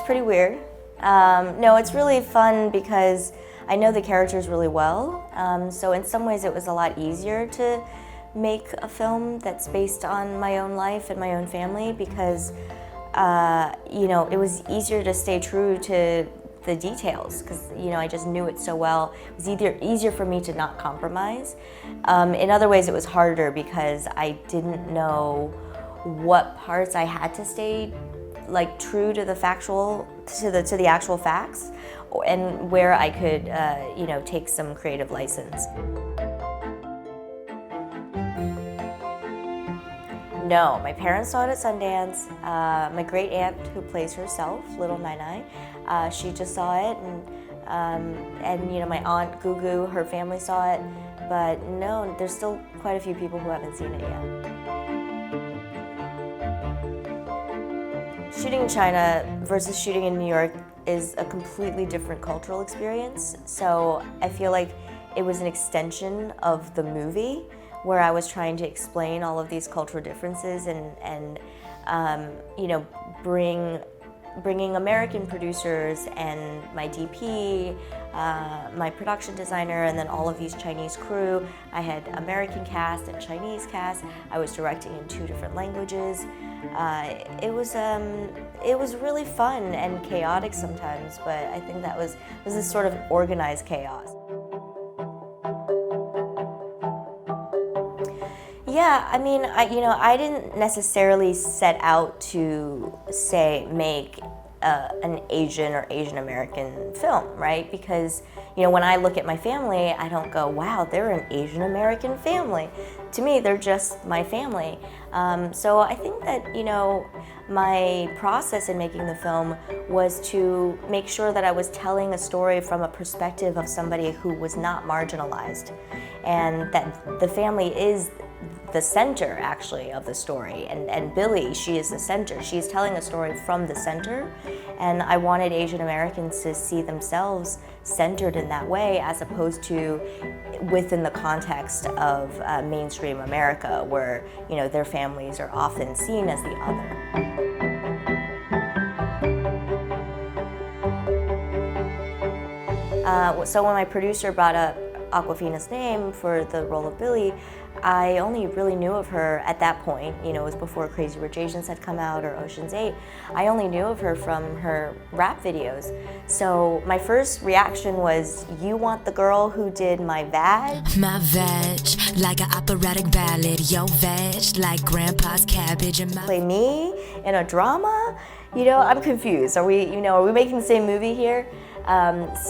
pretty weird. No, it's really fun because I know the characters really well. So in some ways it was a lot easier to make a film that's based on my own life and my own family because, you know, it was easier to stay true to the details because, you know, I just knew it so well. It was easier for me to not compromise. In other ways it was harder because I didn't know what parts I had to stay like true to the the actual facts, and where I could, you know, take some creative license. No, my parents saw it at Sundance. My great aunt, who plays herself, Little Nai Nai, she just saw it, and you know, my aunt Gugu, her family saw it, but no, there's still quite a few people who haven't seen it yet. Shooting in China versus shooting in New York is a completely different cultural experience. So I feel like it was an extension of the movie where I was trying to explain all of these cultural differences and you know, bringing American producers and my DP, my production designer, and then all of these Chinese crew. I had American cast and Chinese cast. I was directing in 2 different languages. It was really fun and chaotic sometimes, but I think that was this sort of organized chaos. Yeah, I mean, I didn't necessarily set out to make an Asian or Asian American film, right? Because, you know, when I look at my family, I don't go, wow, they're an Asian American family. To me, they're just my family. So I think that, you know, my process in making the film was to make sure that I was telling a story from a perspective of somebody who was not marginalized, and that the family is the center, actually, of the story. And Billy, she is the center. She's telling a story from the center, and I wanted Asian Americans to see themselves centered in that way, as opposed to within the context of mainstream America, where, you know, their families are often seen as the other. So when my producer brought up Awkwafina's name for the role of Billy, I only really knew of her at that point. You know, it was before Crazy Rich Asians had come out or Ocean's 8. I only knew of her from her rap videos. So my first reaction was, you want the girl who did my vag? My veg, like an operatic ballad. Yo veg, like grandpa's cabbage and my... Play me in a drama? You know, I'm confused. Are we making the same movie here?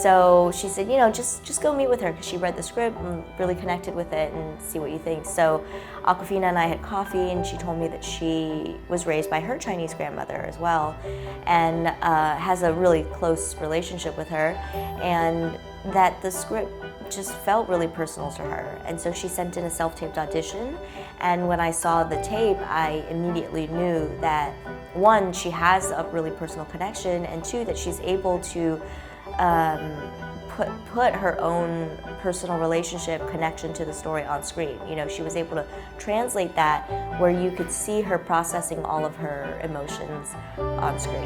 So she said, you know, just go meet with her, because she read the script and really connected with it, and see what you think. So Awkwafina and I had coffee, and she told me that she was raised by her Chinese grandmother as well, and has a really close relationship with her, and that the script just felt really personal to her. And so she sent in a self-taped audition, and when I saw the tape, I immediately knew that, one, she has a really personal connection, and two, that she's able to put her own personal relationship connection to the story on screen. You know, she was able to translate that where you could see her processing all of her emotions on screen.